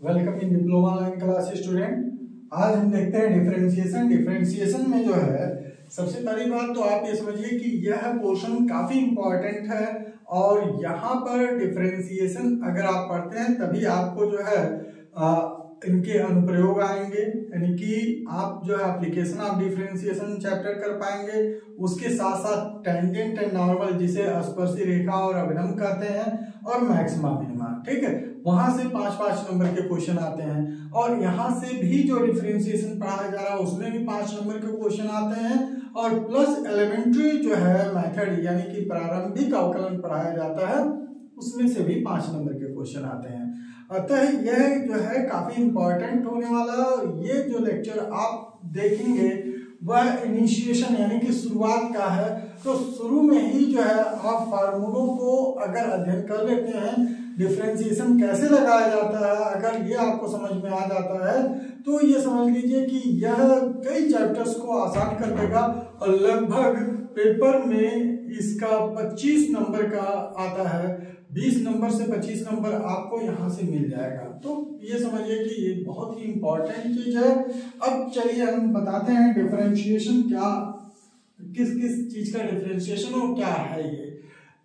Welcome in diploma online class student. आज हम देखते हैं डिफरेंशिएशन में जो है सबसे पहली बात तो आप ये समझिए कि यह पोर्शन काफी इंपॉर्टेंट है और यहाँ पर डिफरेंशिएशन अगर आप पढ़ते हैं तभी आपको जो है इनके अनुप्रयोग आएंगे, यानी कि आप जो है एप्लीकेशन ऑफ डिफरेंशिएशन चैप्टर कर पाएंगे। उसके साथ साथ टेंजेंट एंड नॉर्मल जिसे स्पर्शी रेखा और अभिनव कहते हैं और मैक्सिमा मिनिमा, ठीक है, वहां से 5-5 नंबर के क्वेश्चन आते हैं। और यहाँ से भी जो डिफरेंशिएशन पढ़ाया जा रहा है उसमें भी 5 नंबर के क्वेश्चन आते हैं और प्लस एलिमेंट्री जो है मेथड यानी कि प्रारंभिक अवकलन पढ़ाया जाता है उसमें से भी 5 नंबर के क्वेश्चन आते हैं। अतः यह जो है काफी इंपॉर्टेंट होने वाला है और ये जो लेक्चर आप देखेंगे वह इनिशिएशन यानी कि शुरुआत का है। तो शुरू में ही जो है आप फार्मूलों को अगर अध्ययन कर लेते हैं, डिफरेंशिएशन कैसे लगाया जाता है, अगर ये आपको समझ में आ जाता है तो ये समझ लीजिए कि यह कई चैप्टर्स को आसान कर देगा और लगभग पेपर में इसका 25 नंबर का आता है, 20 नंबर से 25 नंबर आपको यहाँ से मिल जाएगा। तो ये समझिए कि ये बहुत ही इंपॉर्टेंट चीज है। अब चलिए हम बताते हैं डिफरेंशिएशन क्या, किस किस चीज का डिफरेंशिएशन और क्या है। ये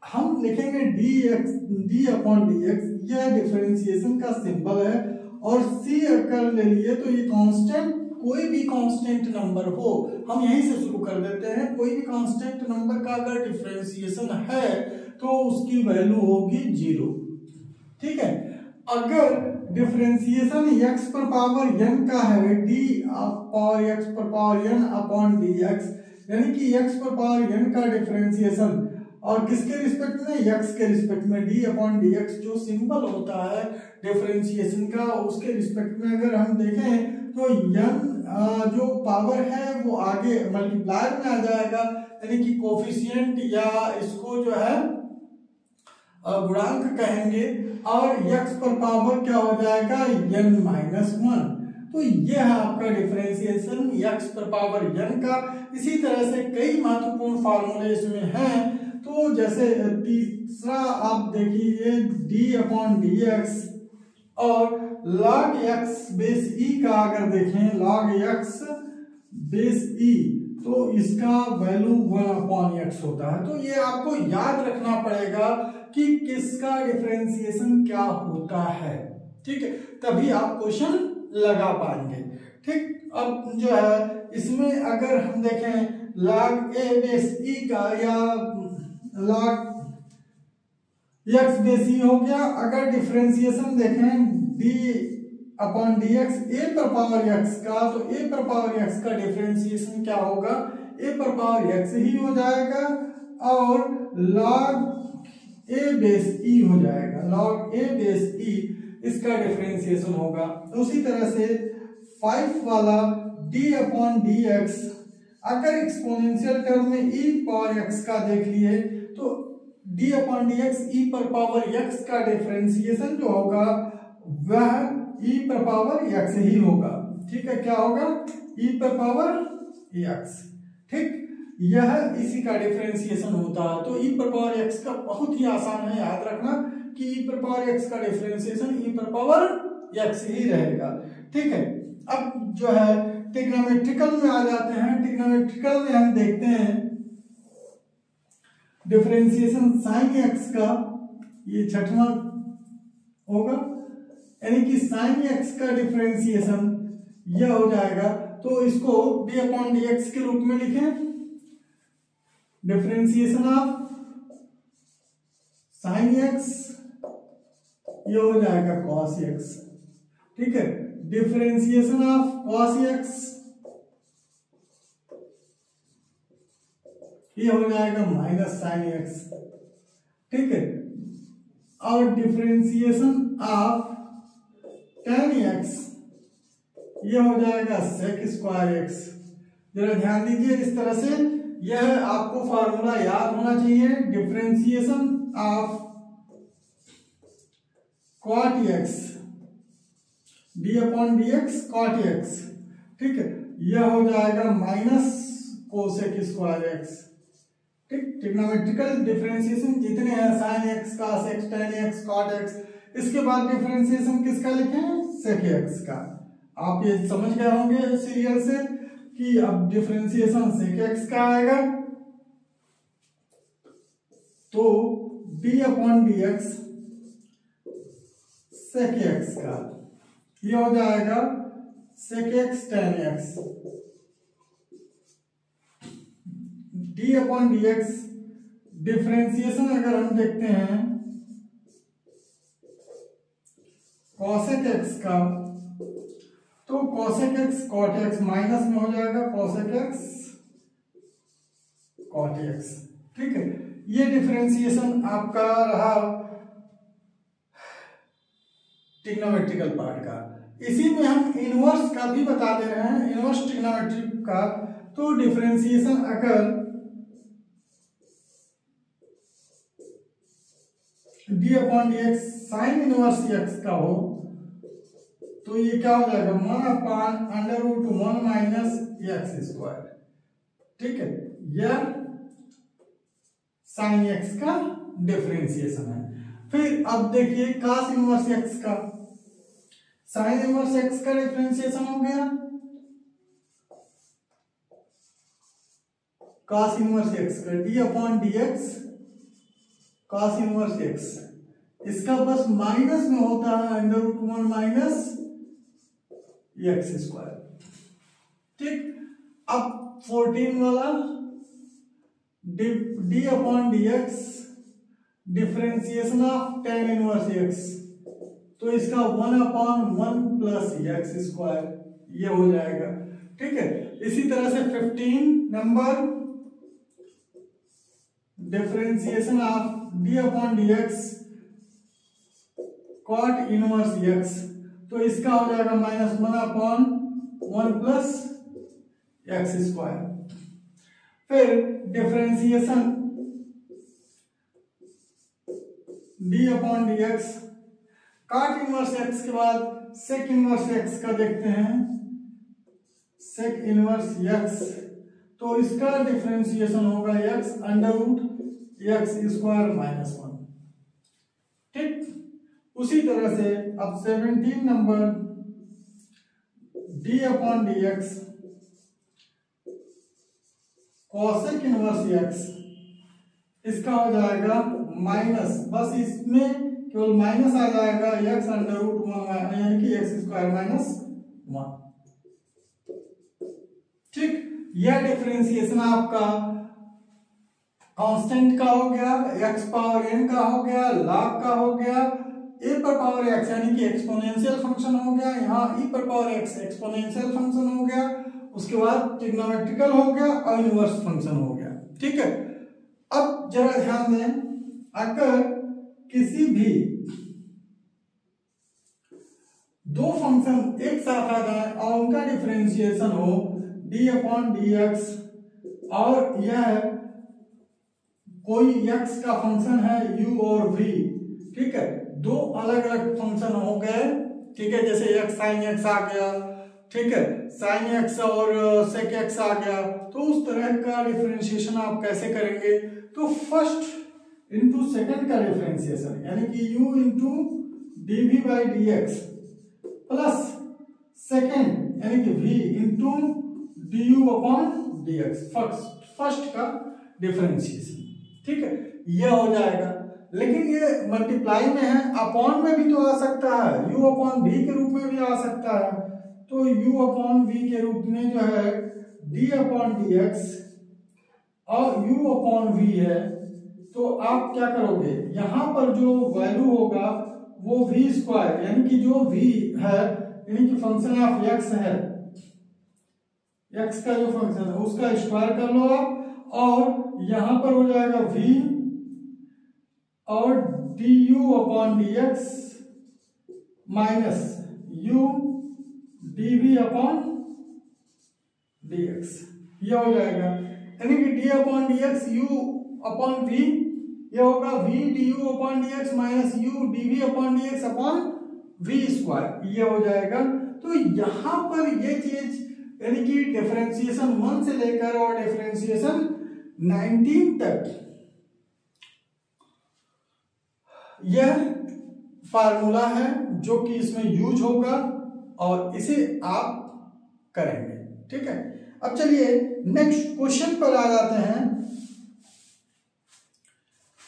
हम लिखेंगे डी अपॉन डी एक्स, यह डिफरेंशिएशन का सिंबल है। और सी अगर ले लिए तो ये कांस्टेंट, कोई भी कांस्टेंट नंबर हो, हम यहीं से शुरू कर देते हैं, कोई भी कांस्टेंट नंबर का अगर डिफरेंशिएशन है तो उसकी वैल्यू होगी 0, ठीक है। अगर डिफरेंशिएशन x पर पावर n का है, d पावर x पर पावर n अपॉन dx, यानी कि x पर पावर n का डिफरेंशिएशन और किसके रिस्पेक्ट में, x के रिस्पेक्ट में, d अपॉन dx जो सिंबल होता है डिफरेंशिएशन का उसके रिस्पेक्ट में अगर हम देखें तो n जो पावर है वो आगे मल्टीप्लायर में आ जाएगा, यानी कि कोफिशिएंट या इसको जो है गुणांक कहेंगे और x पर पावर क्या हो जाएगा n-1। तो ये है आपका डिफरेंशिएशन x पर पावर n का। इसी तरह से कई महत्वपूर्ण फार्मूले इसमें हैं। तो जैसे तीसरा आप देखिए d अपॉन dx और log x बेस e का अगर देखें log x बेस e तो इसका वैल्यू 1 अपॉन x होता है। तो ये आपको याद रखना पड़ेगा कि किसका डिफरेंशिएशन क्या होता है, ठीक है, तभी आप क्वेश्चन लगा पाएंगे, ठीक। अब जो है इसमें अगर हम देखें log a बेस e का या log x बेस e हो गया। अगर डिफरेंशिएशन देखें d अपॉन dx a पर पावर x का, तो a पर पावर x का डिफरेंशिएशन क्या होगा, a पर पावर x ही हो जाएगा और log a बेस e हो जाएगा, log a बेस e इसका डिफरेंशिएशन होगा। उसी तरह से 5 वाला d अपॉन dx, अगर एक्सपोनेंशियल टर्म में e पावर x का देख लिए तो d अपॉन dx e पर पावर x का डिफरेंशिएशन जो होगा वह e पर पावर x ही होगा, ठीक है। क्या होगा, e पर पावर x, ठीक, यह इसी का डिफरेंशिएशन होता है। तो e पर पावर x का बहुत ही आसान है याद रखना कि e पर पावर x का डिफरेंशिएशन e पर पावर x ही रहेगा, ठीक है। अब जो है ट्रिग्नोमेट्रिकल में आ जाते हैं। ट्रिग्नोमेट्रिकल में हम देखते हैं डिफरेंशिएशन साइन x का, ये छठवां होगा, यानी कि साइन x का डिफरेंशिएशन यह हो जाएगा। तो इसको d अपॉन dx के रूप में लिखें, डिफरेंशिएशन ऑफ साइन x ये हो जाएगा cos x, ठीक है। डिफरेंशिएशन ऑफ cos x ये हो जाएगा माइनस साइन x, ठीक है। और डिफरेंशिएशन ऑफ tan x ये हो जाएगा sec स्क्वायर x। जरा ध्यान दीजिए इस तरह से, यह आपको फार्मूला याद होना चाहिए। Differentiation of cot x d upon dx cot x, ठीक है, यह हो जाएगा माइनस कोसेक स्क्वायर x, ठीक। ट्रिग्नोमेट्रिकल डिफरेंशिएशन जितने हैं साइन x का, sec tan x, cot x, इसके बाद डिफरेंशिएशन किसका लिखें, sec x का। आप ये समझ गए होंगे सीरियल से कि अब डिफरेंशिएशन sec x का आएगा तो d upon D x sec x का, ये हो जाएगा sec x tan x, d upon D x differentiation अगर हम देखते हैं cosec x का तो cosec x cot x minus में हो जाएगा cosec x cot x। ठीक है, ये डिफरेंशिएशन आपका रहा ट्रिग्नोमेट्रिकल पार्ट का। इसी में हम इनवर्स का भी बता दे रहे हैं, इनवर्स ट्रिग्नोमेट्री का। तो डिफरेंशिएशन अगर d upon D X sine inverse x का हो तो ये क्या हो जाएगा 1 upon under root 1 minus x square. ठीक है, यह साइन x का डिफरेंशिएशन है। फिर अब देखिए cos इनवर्स x का, साइन इनवर्स x का डिफरेंशिएशन हो गया cos इनवर्स x का d upon D x cos inverse x, इसका बस माइनस में होता है under root 1 minus x square. ठीक, अब 14 वाला d upon D x differentiation of tan inverse x, तो इसका 1 अपॉन 1 प्लस एक्स स्क्वायर ये हो जाएगा। ठीक है, इसी तरह से 15 number differentiation of d upon D x cot inverse x, तो इसका हो जाएगा minus 1 upon 1 plus x square. फिर differentiation d upon D x cot inverse x के बाद सेक इनवर्स x का देखते हैं, सेक इनवर्स x, तो इसका डिफरेंशिएशन होगा x under root x square minus 1। ठीक, उसी तरह से अब 17 नंबर d upon D x cosec inverse x, इसका हो जाएगा माइनस, बस इसमें केवल माइनस आ जाएगा x अंडर रूट 1 यानी कि एक्स स्क्वायर माइनस 1। ठीक, यह डिफरेंशिएशन आपका कांस्टेंट का हो गया, x पावर n का हो गया, log का हो गया, a पर पावर x यानी कि एक्सपोनेंशियल फंक्शन हो गया, यहाँ e पर पावर x एक्सपोनेंशियल फंक्शन हो गया, उसके बाद ट्रिग्नोमेट्रिकल हो गया और इनवर्स फंक्शन हो गया। ठीक है, अब जरा ध्यान दें, अगर किसी भी दो फंक्शन एक साथ आ जाए और उनका डिफरेंशिएशन हो d अपॉन डी एक्स और यह कोई x का फंक्शन है u और v, ठीक है, दो अलग अलग फंक्शन हो गए। ठीक है, जैसे x साइन x आ गया, ठीक है, साइन x और सेक x आ गया, तो उस तरह का डिफरेंशिएशन आप कैसे करेंगे? तो फर्स्ट इंटू सेकंड का डिफरेंशिएशन यानी कि u into d v by d x plus second यानी कि v into d u upon D x, first का डिफरेंशिएशन। ठीक है, यह हो जाएगा, लेकिन ये मल्टीप्लाई में है, अपॉन में भी तो आ सकता है, u अपॉन v के रूप में भी आ सकता है। तो u अपॉन v के रूप में जो है d अपॉन डी एक्स और u अपॉन v है, तो आप क्या करोगे, यहां पर जो वैल्यू होगा वो v स्क्वायर यानी कि जो v है यानी कि फंक्शन ऑफ x है, x का जो फंक्शन है उसका स्क्वायर कर लो आप, और यहां पर हो जाएगा v और du upon D x minus u dv upon D x, यह हो जाएगा यानी कि d upon D x u upon v, यह होगा v du upon D x minus u dv upon D x upon v square, ये हो जाएगा। तो यहां पर ये चीज यानी कि डिफरेंशिएशन 1 से लेकर और डिफरेंशिएशन 19 तक यह फार्मूला है जो कि इसमें यूज होगा और इसे आप करेंगे। ठीक है, अब चलिए नेक्स्ट क्वेश्चन पर आ जाते हैं।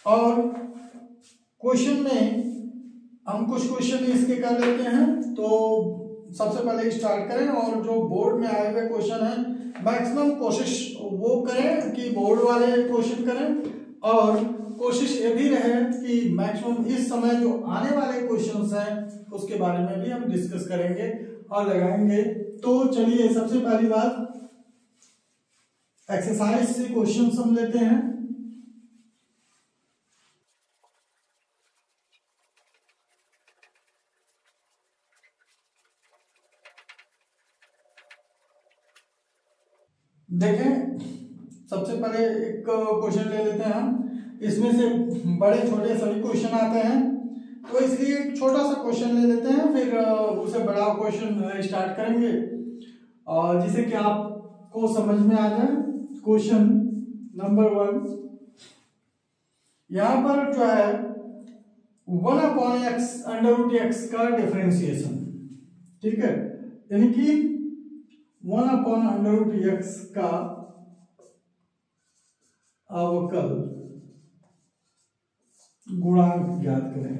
और क्वेश्चन में हम कुछ क्वेश्चन इसके कर लेते हैं। तो सबसे पहले स्टार्ट करें, और जो बोर्ड में आए हुए क्वेश्चन हैं मैक्सिमम कोशिश वो करें कि बोर्ड वाले क्वेश्चन करें, और कोशिश ये भी रहे कि मैक्सिमम इस समय जो आने वाले क्वेश्चंस हैं उसके बारे में भी हम डिस्कस करेंगे और लगाएंगे। तो चलिए सबसे पहली बात एक्सरसाइज से क्वेश्चन हम लेते हैं। देखें, सबसे पहले एक क्वेश्चन ले लेते हैं हम। इसमें से बड़े छोटे सभी क्वेश्चन आते हैं, तो इसलिए एक छोटा सा क्वेश्चन ले लेते हैं, फिर उसे बड़ा क्वेश्चन स्टार्ट करेंगे और जिसे कि आपको समझ में आ जाए। क्वेश्चन नंबर 1, यहां पर जो है 1/x √x का डिफरेंशिएशन। ठीक है, यानी कि 1/√x का अवकल गुणांक ज्ञात करें।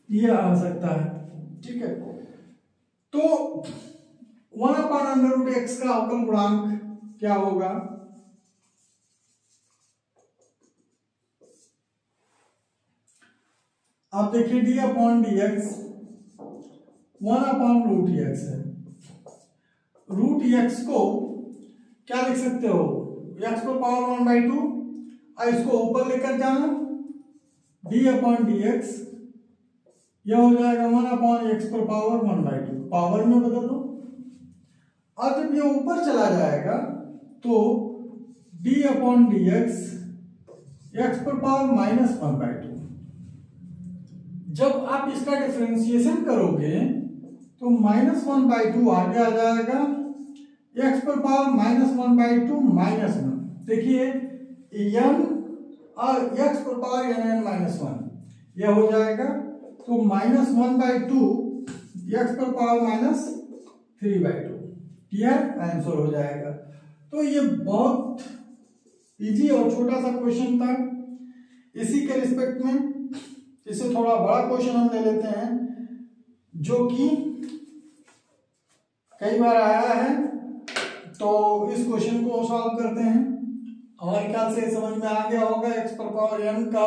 ये आ सकता है। ठीक है, तो 1/√x का अवकल गुणांक क्या होगा? आप देखिए d/dx 1/√x है। √x को क्या लिख सकते हो? x पर पावर 1/2, इसको ऊपर लेकर जाना, d/dx यह हो जाएगा 1/x पर पावर 1/2, पावर में बदल दो। और जब ये ऊपर चला जाएगा तो d/dx x पर पावर -1/2। जब आप इसका डिफरेंशिएशन करोगे तो -1/2 आगे आ जाएगा, x पर पावर -1/2 -1। देखिए n और x पर पावर n-1 यह हो जाएगा, तो -1/2 x पर पावर -3/2। क्लियर, आंसर हो जाएगा। तो ये बहुत इजी और छोटा सा क्वेश्चन था। इसी के रिस्पेक्ट में इससे थोड़ा बड़ा क्वेश्चन हम ले लेते हैं, जो कि कई बार आया है। तो इस क्वेश्चन को सॉल्व करते हैं। हमारे ख्याल से समझ में आ गया होगा, x पर पावर n का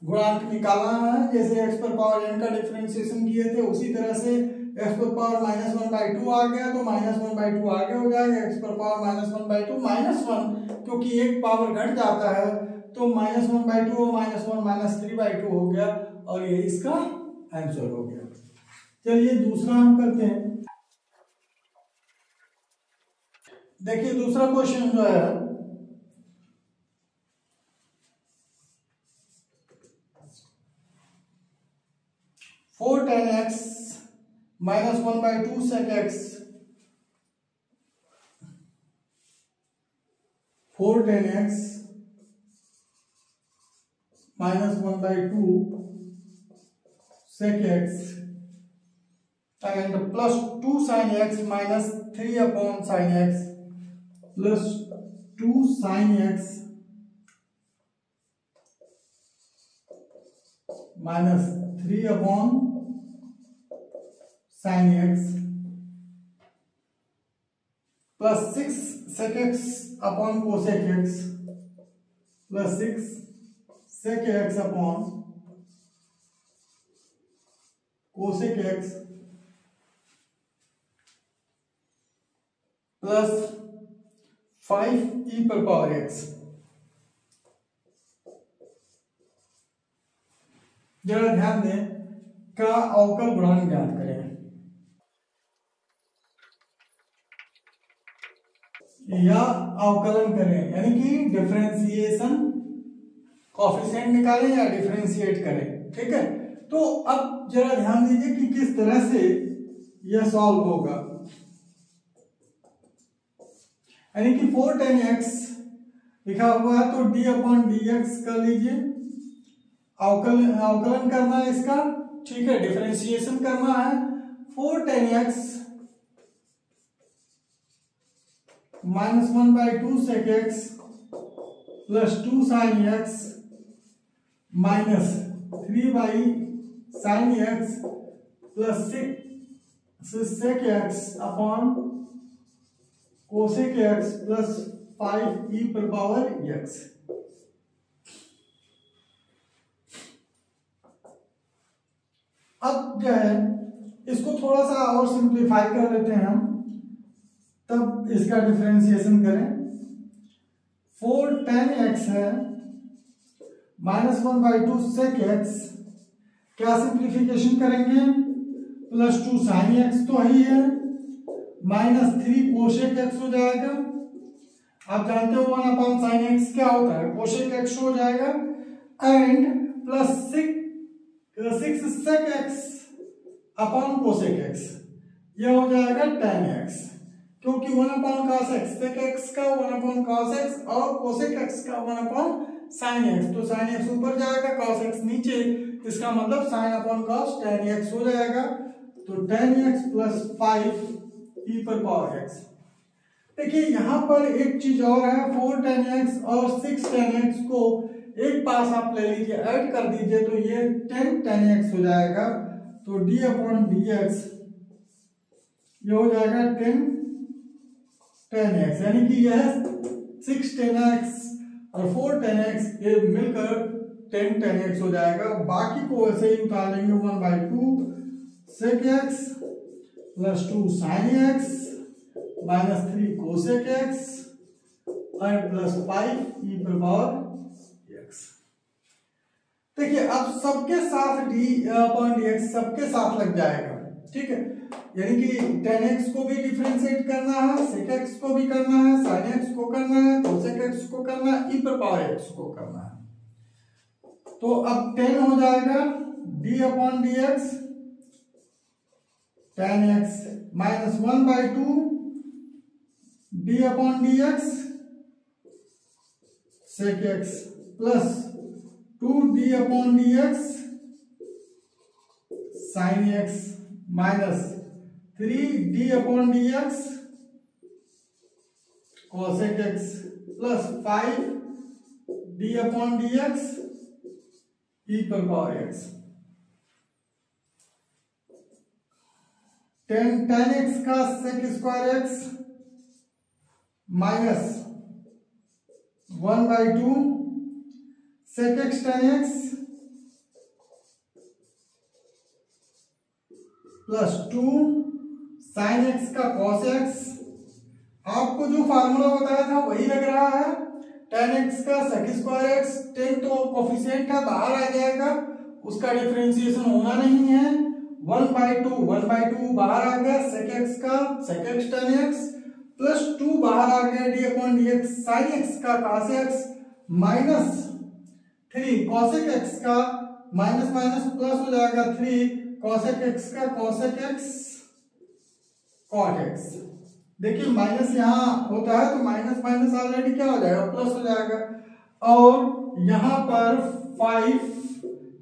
गुणांक निकालना है। जैसे x पर पावर n का डिफरेंशिएशन किए थे उसी तरह से x पर पावर -1/2 आ गया तो -1/2 आगे हो जाएगा, x पर पावर -1/2 -1, क्योंकि एक पावर घट जाता है तो -1/2 और -1 -3/2 हो गया, और ये इसका आंसर हो गया। चलिए दूसरा हम करते हैं। देखिए दूसरा क्वेश्चन जो है 4 tan x -1/2 sec x 4 tan x -1/2 sec x and plus 2 sin x minus 3/sin x plus 2 sin x minus 3/sin x plus 6 sec x upon cosec x plus 6 sec x upon cosec x plus 5 e पर power x। जरा ध्यान दें, का अवकल गुणांक ज्ञात करें। या अवकलन करें, यानी कि डिफरेंशिएशन कोएफिशिएंट निकालें या डिफरेंशिएट करें। ठीक है, तो अब जरा ध्यान दीजिए कि किस तरह से यह सॉल्व होगा। यानी कि 4 tan x लिखा हुआ है, तो डी अपॉन डी एक्स कर लीजिए। अवकलन करना है इसका, ठीक है, डिफरेंशिएशन करना है। 4 tan x -1/2 sec x plus 2 sin x minus 3/sin x plus 6 sec x upon cosec x plus 5 e पर पावर x। अब जो है इसको थोड़ा सा और सिंप्लीफाई कर लेते हैं हम, तब इसका डिफरेंशिएशन करें। 4 tan x है -1/2 sec x, क्या सिंप्लीफिकेशन करेंगे, प्लस 2 sin x तो ही है, माइनस 3 cosec x हो जाएगा। आप जानते हो 1/sin x क्या होता है, cosec x हो जाएगा, and plus 6 sec x upon cosec x, यह हो जाएगा tan x, क्योंकि 1/cos x sec x का 1/cos x और cosec x का 1/sin x, तो sin x ऊपर जाएगा, cos x नीचे, इसका मतलब sin/cos tan x हो जाएगा। तो tan x प्लस 5 e पर पावर x। देखिए यहाँ पर एक चीज और है, 4 tan x और 6 tan x को एक पास आप ले लीजिए, ऐड कर दीजिए, तो ये 10 tan x हो जाएगा। तो d अपॉन डी एक्स ये हो जाएगा 10 tan x, यानी कि यह 6 tan x और 4 tan x ये मिलकर 10 tan x हो जाएगा। बाकी को ऐसे ही उतार लेंगे, 1/2 sec x plus 2 sin x minus 3 cosec x और प्लस 5 e पर पावर x। देखिए अब सबके साथ d अपॉन dx सबके साथ लग जाएगा, ठीक है, यानी कि tan x को भी डिफरेंशिएट करना है, sec x को भी करना है, sin x को करना है, cosec x को करना है, e पर पावर x को करना है। तो अब 10 हो जाएगा d upon dx tan x minus 1/2 d upon dx sec x plus 2d upon dx sin x minus 3d upon dx cosec x plus 5d upon dx e पर power x। tan x का sec square x minus 1/2 sec x tan x plus 2 sin x का cos x। आपको जो formula बताया था वही लग रहा है, tan x का sec स्क्वायर x, tan तो कोफिशिएंट है, बाहर आ जाएगा, उसका डिफरेंशिएशन होना नहीं है। 1/2 बाहर आ गया, sec x का sec x tan x plus 2 बाहर आ गया, d upon dx sin x का cos x minus 3 cosec x का माइनस माइनस प्लस हो जाएगा 3 cosec x का cosec x cot x। देखिए माइनस यहाँ होता है तो माइनस माइनस ऑलरेडी क्या हो जाएगा, प्लस हो जाएगा, और यहाँ पर 5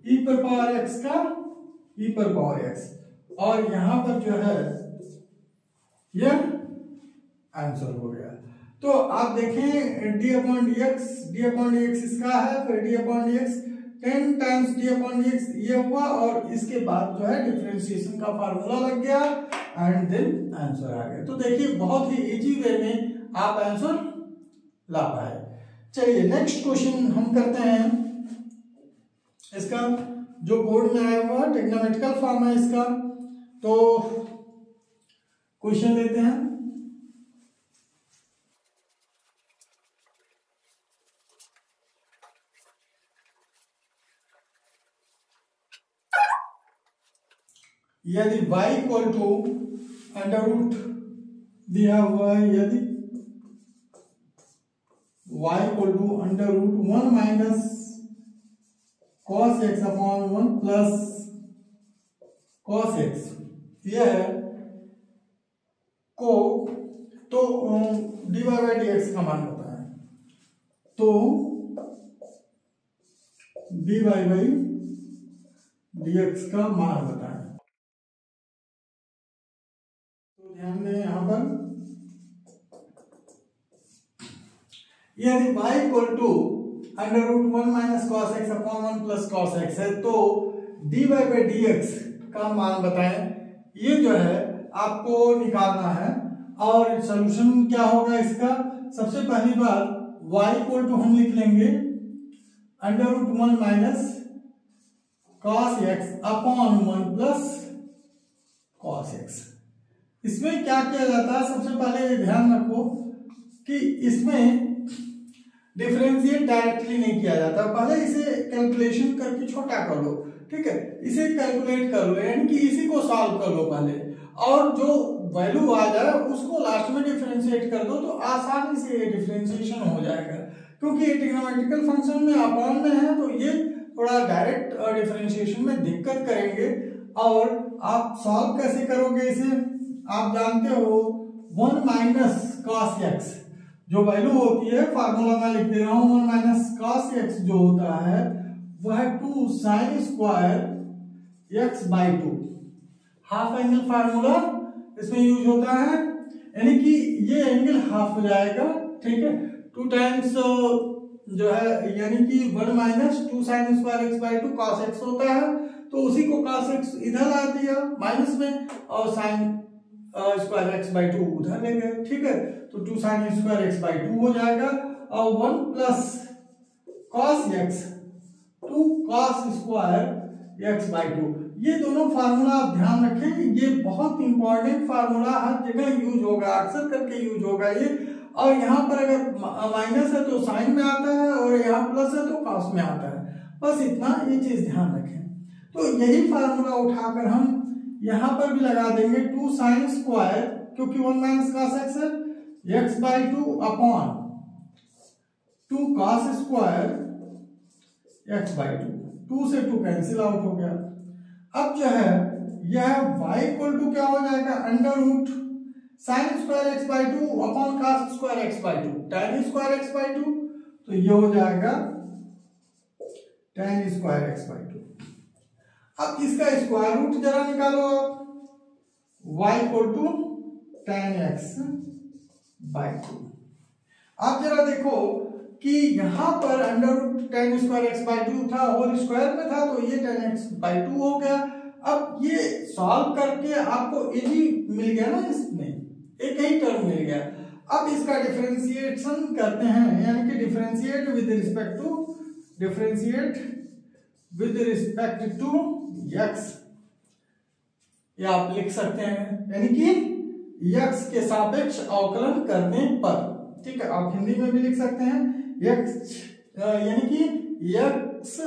e पर पावर x का e पर पावर x, और यहाँ पर जो है यह आंसर हो गया। तो आप देखें d अपॉन dx इसका है, फिर d upon dx 10 times d upon dx ये हुआ, और इसके बाद जो है डिफरेंशिएशन का फार्मूला लग गया एंड देन आंसर आ गया। तो देखिए बहुत ही इजी वे में आप आंसर ला पाए। चलिए नेक्स्ट क्वेश्चन हम करते हैं, इसका जो बोर्ड में आया हुआ ट्रिग्नोमेट्रिकल फॉर्म है इसका, तो क्वेश्चन लेते हैं। यदि y equal to under root दिया हुआ है, यदि y equal to under root 1 minus cos x upon 1 plus cos x यह है को, तो dy बाई dx का मान होता है। तो dy बाई dx का मान बताएं। तो ध्यान दें यहां पर, यदि y equal to √1 minus cos x upon 1 plus cos x है तो dy बाई dx का मान बताएं। ये जो है आपको निकालना है। और सॉल्यूशन क्या होगा इसका? सबसे पहली बात y इक्वल टू हम लिख लेंगे √1 minus cos x upon 1 plus cos x. इसमें क्या किया जाता है, सबसे पहले ध्यान रखो कि इसमें डिफरेंशिएट डायरेक्टली नहीं किया जाता, पहले इसे कैलकुलेशन करके छोटा कर लो, ठीक है, इसे कैलकुलेट कर लो, यानी कि इसी को सॉल्व कर लो पहले, और जो वैल्यू आ जाए उसको लास्ट में डिफरेंशिएट कर दो तो आसानी से ये डिफरेंशिएशन हो जाएगा। क्योंकि ये ट्रिग्नोमेट्रिकल फंक्शन में अपॉन में है तो ये थोड़ा डायरेक्ट डिफरेंशिएशन में दिक्कत करेंगे। और आप सॉल्व कैसे करोगे इसे? आप जानते हो 1 माइनस कॉस एक्स जो वैल्यू होती है, फार्मूला मैं लिख दे रहा हूं, 1 माइनस कॉस एक्स जो होता है वह 2 sign square x by 2। Half angle formula इसमें यूज होता है, यानी कि ये एंगल हाफ हो जाएगा, ठीक है। 2 टाइम्स जो है यानी कि 1 minus 2 sign square x by 2 cos x होता है, तो उसी को कॉस एक्स इधर ला दिया माइनस में और साइन स्क्वायर एक्स बाई 2 उधर ले गए, ठीक है। तो 2 साइन स्क्वायर एक्स बाई 2 हो जाएगा और 1 plus cos x 2 cos square x by 2। ये दोनों फार्मूला आप ध्यान रखें, ये बहुत इंपॉर्टेंट फार्मूला हर जगह यूज होगा, अक्सर करके यूज होगा ये। और यहाँ पर अगर माइनस है तो साइन में आता है और यहाँ प्लस है तो कॉस में आता है, बस इतना ये चीज ध्यान रखें। तो यही फार्मूला उठाकर हम यहाँ पर भी लगा देंगे 2 साइन स्क्वायर, क्योंकि 1 माइनस कॉस एक्स है, x by 2 upon 2 cos square x by 2, 2 से 2 कैंसिल आउट हो गया। अब जो है यह y इक्वल टू क्या हो जाएगा, √ sign square x by 2 upon cos square x by 2 tan square x by 2, तो ये हो जाएगा tan स्क्वायर एक्स बाई 2। अब इसका स्क्वायर रूट जरा निकालो आप, y equal to tan x by 2। आप जरा देखो कि यहां पर √ tan स्क्वायर एक्स बाई 2 था, होल स्क्वायर में था, तो ये tan x बाई 2 हो गया। अब ये सॉल्व करके आपको इजी मिल गया ना, इसमें एक ही टर्म मिल गया। अब इसका डिफरेंशिएशन करते हैं, यानी कि differentiate with respect to x, ये आप लिख सकते हैं, यानी कि x के सापेक्ष अवकलन करने पर, ठीक है। आप हिंदी में भी लिख सकते हैं x यानी कि x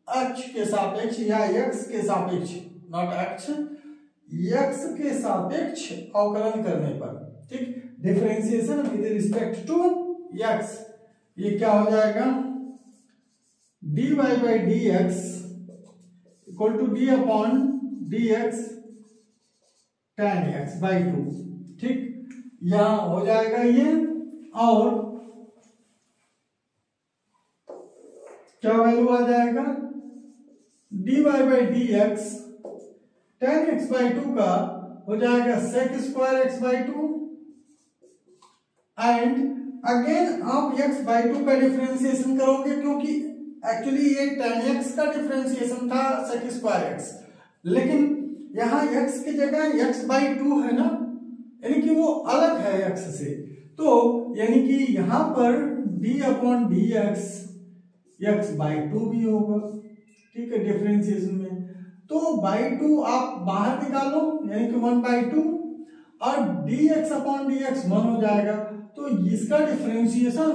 अक्ष के सापेक्ष या x के सापेक्ष, नॉट अक्ष, x के सापेक्ष अवकलन करने पर, ठीक। Differentiation with respect to x, ये क्या हो जाएगा, dy by dx equal to d upon dx tan x by 2, ठीक। यहां हो जाएगा ये, और क्या वैल्यू आ जाएगा, dy by dx tan x by 2 का हो जाएगा sec square x by 2, and again आप x बाई 2 का डिफरेंशिएशन करोगे, क्योंकि एक्चुअली ये tan x का डिफरेंशिएशन था sec स्क्वायर x, लेकिन यहाँ x की जगह x बाई 2 है ना, यानी कि वो अलग है x से, तो यानी कि यहाँ पर d upon dx x by 2 भी होगा, ठीक है, डिफरेंशिएशन में। तो बाई 2 आप बाहर निकालो, यानी कि 1 बाई 2, और dx अपॉन dx 1 हो जाएगा, तो इसका डिफरेंशिएशन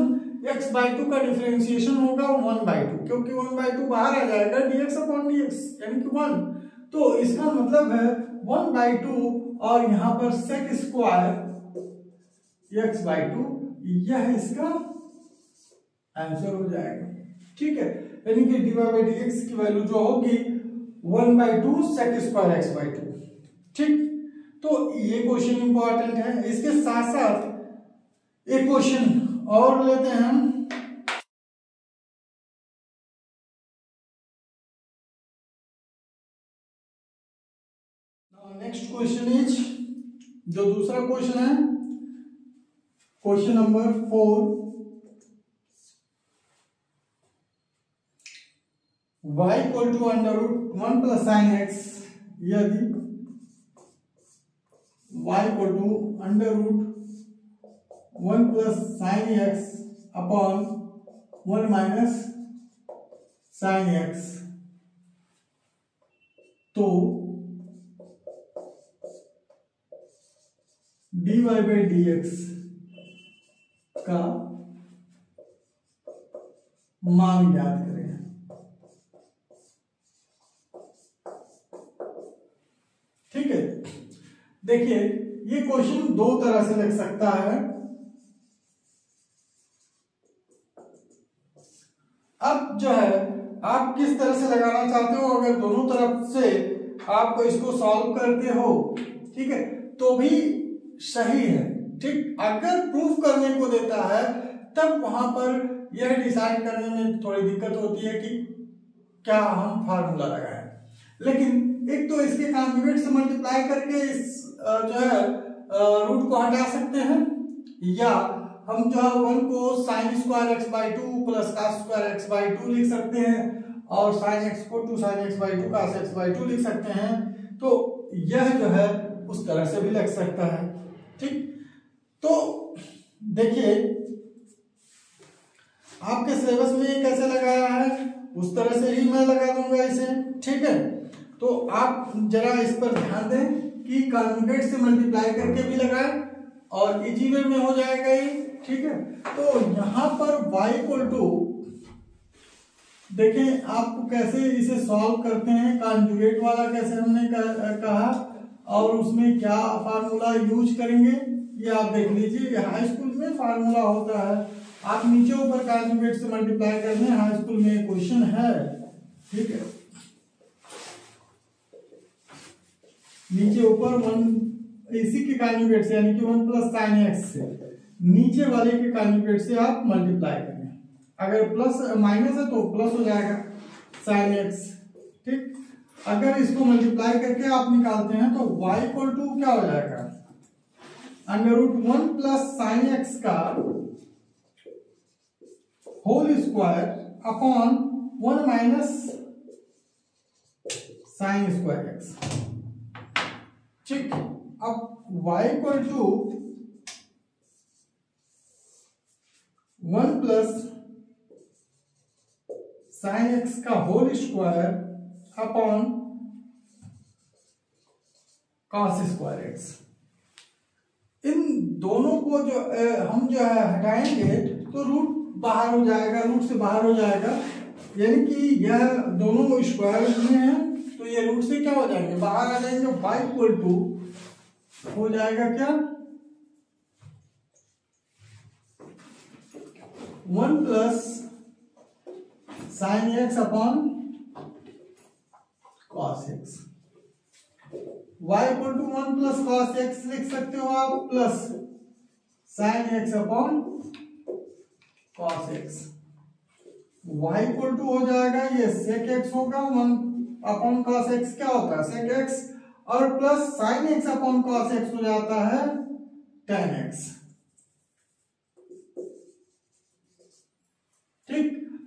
x बाई 2 का डिफरेंशिएशन होगा 1 बाई 2, क्योंकि 1 बाई 2 बाहर आ जाएगा, dx अपॉन dx यानी कि 1, तो इसका मतलब है 1 बाई 2 और यहाँ पर sec स्क्वायर x बाई 2, यह इसका आंसर हो जाएगा, ठीक है। यानी कि dy बाई dx की वैल्यू जो होगी 1 by 2 sec square x by 2, ठीक। तो ये क्वेश्चन इंपॉर्टेंट है। इसके साथ साथ एक क्वेश्चन और लेते हैं हम, नेक्स्ट क्वेश्चन इज, जो दूसरा क्वेश्चन है, question number 4, y equal to √1 plus sine x, यदि y equal to √1 plus sine x upon 1 minus sine x, तो dy बाई dx का मान ज्ञात करें। ठीक है, देखिए ये क्वेश्चन दो तरह से लग सकता है। अब जो है आप किस तरह से लगाना चाहते हो, अगर दोनों तरफ से आप इसको सॉल्व करते हो, ठीक है, तो भी सही है। ठीक, अगर प्रूफ करने को देता है तब वहां पर यह डिसाइड करने में थोड़ी दिक्कत होती है कि क्या हम फार्मूला लगाएं। लेकिन एक तो इसके कॉन्जुगेट से मल्टीप्लाई करके इस जो है रूट को हटा सकते हैं, या हम जो है 1 को sine square x by 2 plus cos square x by 2 लिख सकते हैं, और साइन एक्स को 2 sine x by 2 cos x by 2 लिख सकते हैं। तो यह जो है उस तरह से भी लग सकता है। ठीक, तो देखिए आपके सिलेबस में ये कैसे लगाया है उस तरह से ही मैं लगा दूंगा इसे। ठीक है, तो आप जरा इस पर ध्यान दें कि कॉन्जुगेट से मल्टीप्लाई करके भी लगाएं और इजी वे में हो जाएगा ये। ठीक है, तो यहां पर y इक्वल टू, देखें आप कैसे इसे सॉल्व करते हैं, कॉन्जुगेट वाला कैसे हमने कहा और उसमें क्या फार्मूला यूज करेंगे ये आप देख लीजिए। हाई स्कूल में फार्मूला होता है, आप नीचे ऊपर कॉन्जुगेट से मल्टीप्लाई कर लें, हाई स्कूल में क्वेश्चन है। ठीक है, नीचे ऊपर 1 इसी के कॉन्जुगेट से यानी कि 1 प्लस साइन एक्स से नीचे वाले के कॉन्जुगेट से आप मल्टीप्लाई करें। अगर प्लस माइनस है तो प्लस हो जाएगा साइन एक्स। ठीक, अगर इसको मल्टीप्लाई करके आप निकालते हैं तो y इक्वल टू क्या हो जाएगा, √1 प्लस साइन एक्स का whole square upon 1 minus sine square x. ठीक, अब y equal to 1 plus sine x का whole square upon cos square x. इन दोनों को जो हम जो है हटाएंगे तो रूट बाहर हो जाएगा, रूट से बाहर हो जाएगा, यानी कि यह दोनों स्क्वायर में है तो ये रूट से क्या हो जाएंगे, बाहर आ जाएंगे। y इक्वल टू हो जाएगा क्या, 1 plus sine x upon cos x. y equal to 1 plus cos x लिख सकते हो आप, plus sine x upon cos x. y equal to हो जाएगा ये सेक एक्स होगा, 1 अपॉन कॉस एक्स क्या होता है सेक एक्स, और plus sine x upon cos x हो जाता है टेन एक्स। ठीक,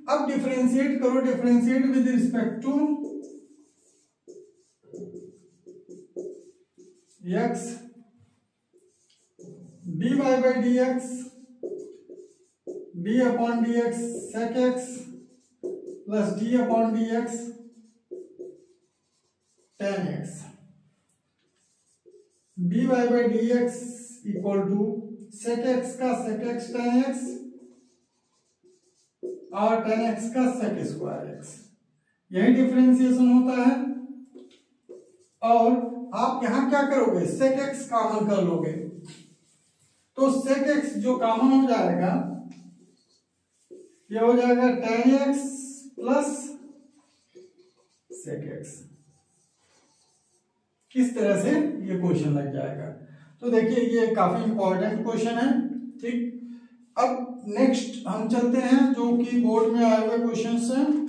अब डिफरेंशिएट करो, differentiate with respect to x, dy by d x, d upon D x sec x plus d upon D x tan x, dy by d x equal to sec x का sec x tan x और tan x का sec square x. यही differentiation होता है। और आप यहां क्या करोगे, सेक एक्स कॉमन कर लोगे, तो सेक एक्स जो कॉमन हो जाएगा ये हो जाएगा tan x plus sec x. किस तरह से ये क्वेश्चन लग जाएगा। तो देखिए ये काफी इंपॉर्टेंट क्वेश्चन है। ठीक, अब नेक्स्ट हम चलते हैं जो कि बोर्ड में आए हुए क्वेश्चंस हैं,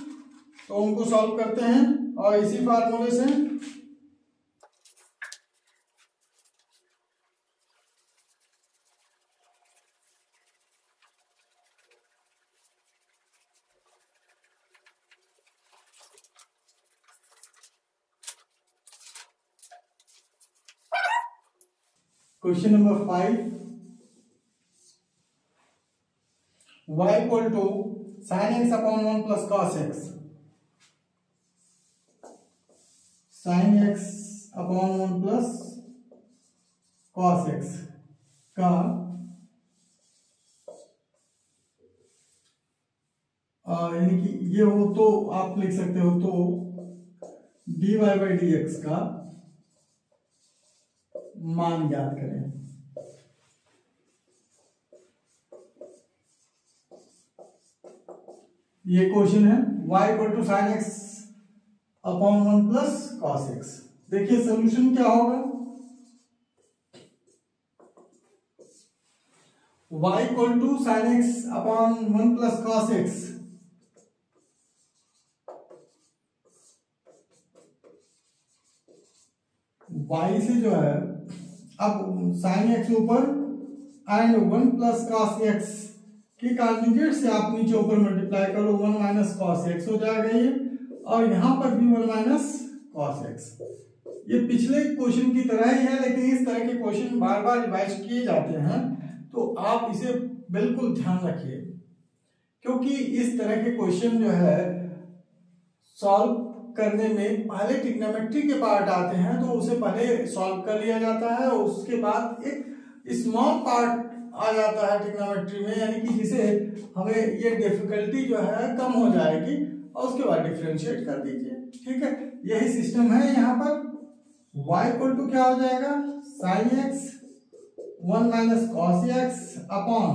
तो उनको सॉल्व करते हैं और इसी फार्मूले से question number 5, y equal to sine x upon 1 plus cos x, sine x upon 1 plus cos x का यानी कि ये हो तो आप लिख सकते हो तो dy बाई डी एक्स का मान ज्ञात करें। ये क्वेश्चन है y equal to sine x upon 1 plus cos x. देखिए सोल्यूशन क्या होगा, y equal to sine x upon 1 plus cos x, y से जो है अब साइन एक्स ऊपर एंड 1 प्लस कॉस एक्स के कॉन्जुगेट से आप नीचे ऊपर मल्टीप्लाई करो, 1 माइनस कॉस एक्स हो जाएगा ये, और यहां पर भी 1 माइनस कॉस एक्स। ये पिछले क्वेश्चन की तरह ही है, लेकिन इस तरह के क्वेश्चन बार बार रिवाइज किए जाते हैं, तो आप इसे बिल्कुल ध्यान रखिए, क्योंकि इस तरह के क्वेश्चन जो है सॉल्व करने में पहले ट्रिग्नोमेट्री के पार्ट आते हैं, तो उसे पहले सॉल्व कर लिया जाता है, और उसके बाद एक स्मॉल पार्ट आ जाता है ट्रिग्नोमेट्री में, यानी कि जिसे हमें ये डिफिकल्टी जो है कम हो जाएगी, और उसके बाद डिफरेंशिएट कर दीजिए। ठीक है, यही सिस्टम है। यहाँ पर y इक्वल टू क्या हो जाएगा, sine x 1 minus cos x upon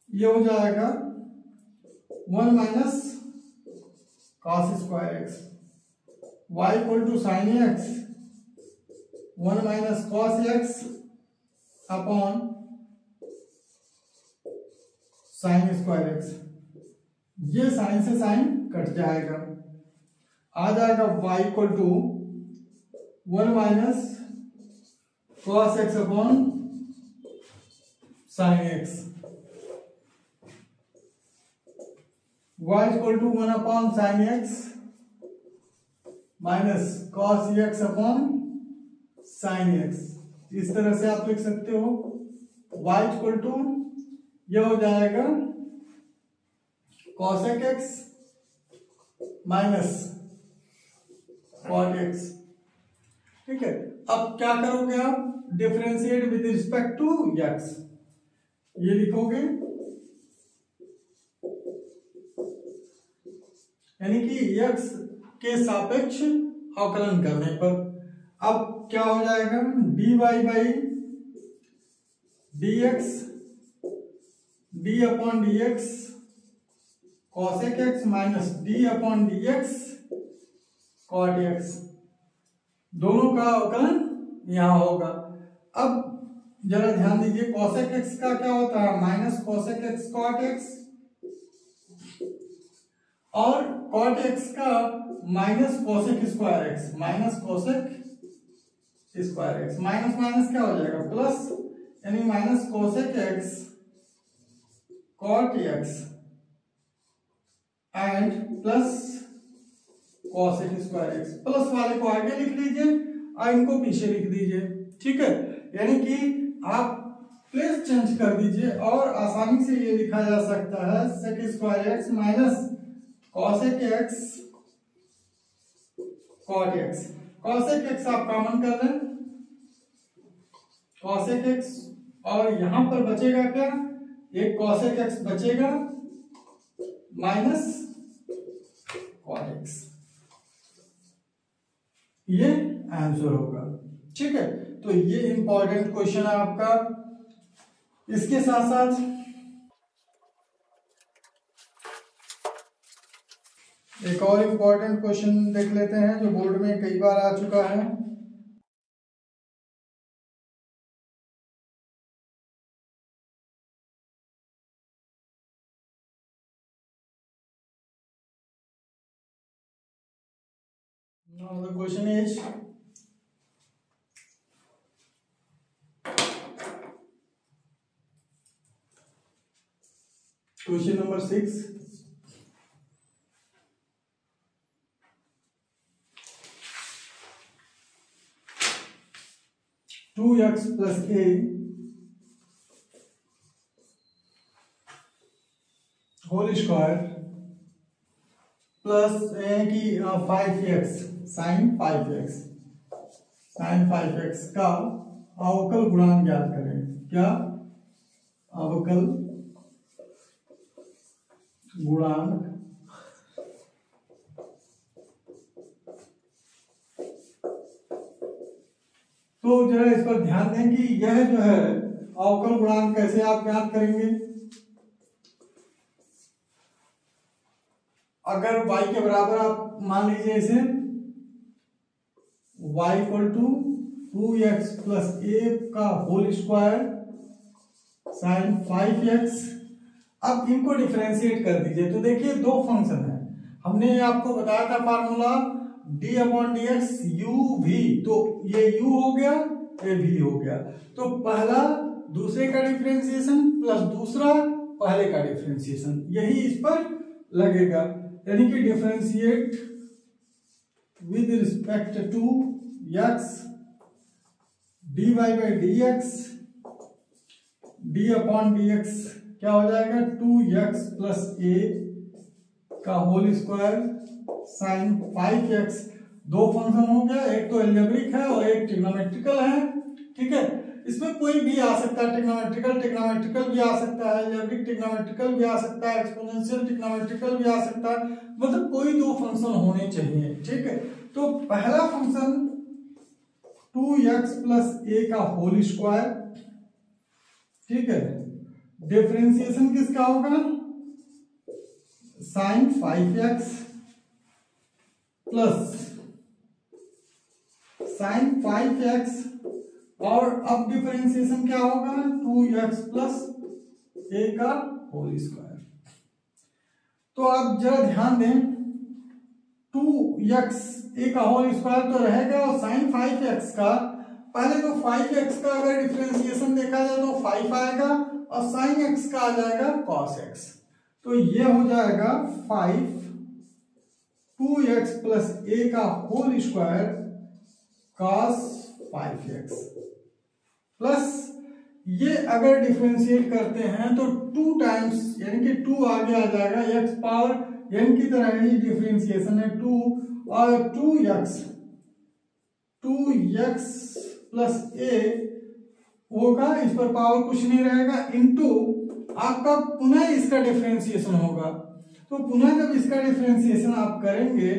ये हो जाएगा 1 minus cos square x, y equal to sine x 1 minus cos x upon sine square x. ये साइन से साइन कट जाएगा, आ जाएगा y equal to 1 minus cos x upon sine x, y equal to 1 upon sine x minus cos x upon sine x. इस तरह से आप लिख सकते हो, y इक्वल टू यह हो जाएगा cosec x minus cot x। ठीक है, अब क्या करोगे आप, differentiate with respect to x, ये लिखोगे, यानी कि x के सापेक्ष अवकलन करने पर अब क्या हो जाएगा, dy by dx d upon D x cosec x minus d upon D x cot x, दोनों का अवकलन यहां होगा। अब जरा ध्यान दीजिए, कॉसेक एक्स का क्या होता है, minus cosec x cot x, और कॉट एक्स का minus cosec square x, minus cosec square x, minus minus क्या हो जाएगा प्लस, यानी minus cosec x cot x and plus cosec square x. Plus वाले को आगे लिख लीजिए और इनको पीछे लिख दीजिए। ठीक है, यानी कि आप प्लेस चेंज कर दीजिए और आसानी से ये लिखा जा सकता है sec square x minus cosec x cot x. Cosec x आप कॉमन कर लें, कॉसेक एक्स, और यहां पर बचेगा क्या, एक कॉसेक एक्स बचेगा माइनस कॉट एक्स, ये आंसर होगा। ठीक है, तो ये इंपॉर्टेंट क्वेश्चन है आपका। इसके साथ साथ एक और इंपॉर्टेंट क्वेश्चन देख लेते हैं जो बोर्ड में कई बार आ चुका है। Now the question is, question number 6. 2x plus a whole square plus की 5x साइन 5x का अवकल गुणांक ज्ञात करें। क्या? अवकल गुणांक तो जरा इस पर ध्यान दें कि यह जो है अवकल गुणांक कैसे आप ज्ञात करेंगे। अगर y के बराबर आप मान लीजिए इसे y equal to 2x plus a का होल स्क्वायर साइन 5x। अब इनको डिफरेंशिएट कर दीजिए। तो देखिए दो फंक्शन है, हमने आपको बताया था formula d upon D x u v, तो ये u हो गया, ये v हो गया। तो पहला दूसरे का डिफरेंशिएशन प्लस दूसरा पहले का डिफरेंशिएशन, यही इस पर लगेगा। यानी कि differentiate with respect to x dy by d x d upon D x क्या हो जाएगा 2x प्लस a का होल स्क्वायर साइन 5x। दो फंक्शन हो गया, एक तो एल्जेब्रिक है और एक ट्रिग्नोमेट्रिकल है। ठीक है, इसमें कोई भी आ सकता है, ट्रिग्नोमेट्रिकल भी आ सकता है, एल्जेब्रिक ट्रिग्नोमेट्रिकल भी आ सकता है, एक्सपोनेंशियल ट्रिग्नोमेट्रिकल भी आ सकता है, मतलब कोई दो फंक्शन होने चाहिए। ठीक है, तो पहला फंक्शन 2x प्लस a का होल स्क्वायर, ठीक है, डिफरेंशिएशन किसका होगा sign 5x plus sign 5x और अब डिफरेंशिएशन क्या होगा 2x प्लस a का होल स्क्वायर। तो आप जरा ध्यान दें 2x a का होल स्क्वायर तो रहेगा और साइन 5x का, पहले तो 5x का अगर डिफरेंशिएशन देखा जाए तो 5 आएगा और साइन x का आ जाएगा cos x। तो ये हो जाएगा 5 2x प्लस a का whole square cos 5x plus ये अगर डिफरेंशिएट करते हैं तो 2 टाइम्स यानी कि 2 आगे आ जाएगा, x पावर n की तरह ही डिफरेंशिएशन है 2 और 2x प्लस a होगा, इस पर पावर कुछ नहीं रहेगा, इनटू आपका पुनः इसका डिफरेंशिएशन होगा। तो पुनः जब इसका डिफरेंशिएशन आप करेंगे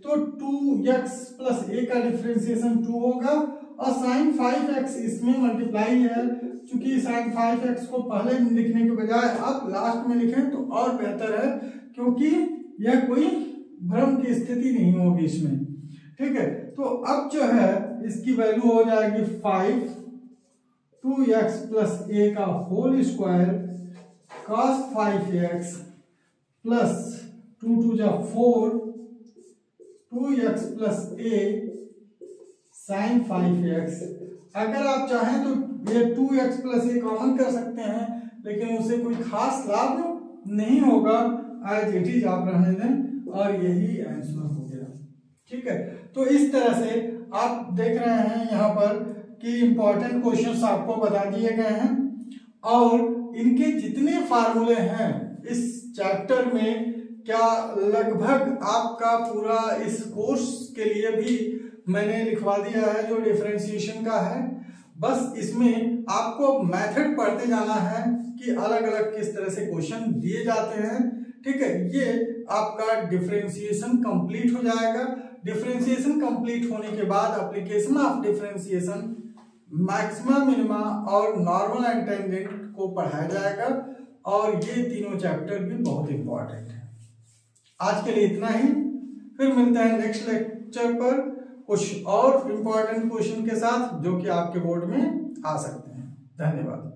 तो 2x प्लस a का डिफरेंशिएशन 2 होगा और साइन 5x इसमें मल्टीप्लाई है। चूंकि साइन 5x को पहले लिखने के बजाय आप लास्ट में लिखें तो और बेहतर है, क्योंकि यह कोई भ्रम की स्थिति नहीं होगी इसमें। ठीक है, तो अब जो है इसकी वैल्यू हो जाएगी 5 2x प्लस a का whole square cos 5x plus 2 2 जा 4 2x plus a sign 5x। अगर आप चाहें तो ये 2x प्लस a कॉमन कर सकते हैं, लेकिन उससे कोई खास लाभ नहीं होगा, एज इट इज आप रहने दें और यही आंसर हो गया। ठीक है, तो इस तरह से आप देख रहे हैं यहाँ पर कि इंपॉर्टेंट क्वेश्चंस आपको बता दिए गए हैं और इनके जितने फार्मूले हैं इस चैप्टर में, क्या लगभग आपका पूरा इस कोर्स के लिए भी मैंने लिखवा दिया है जो डिफरेंशिएशन का है। बस इसमें आपको मेथड पढ़ते जाना है कि अलग अलग किस तरह से क्वेश्चन दिए जाते हैं। ठीक है, ये आपका डिफरेंशिएशन कंप्लीट हो जाएगा। डिफरेंशिएशन कंप्लीट होने के बाद application of differentiation, maxima, minima और नॉर्मल एंड टेंजेंट को पढ़ाया जाएगा और ये तीनों चैप्टर भी बहुत इंपॉर्टेंट है। आज के लिए इतना ही, फिर मिलते हैं नेक्स्ट लेक्चर पर कुछ और इंपॉर्टेंट क्वेश्चन के साथ जो कि आपके बोर्ड में आ सकते हैं। धन्यवाद।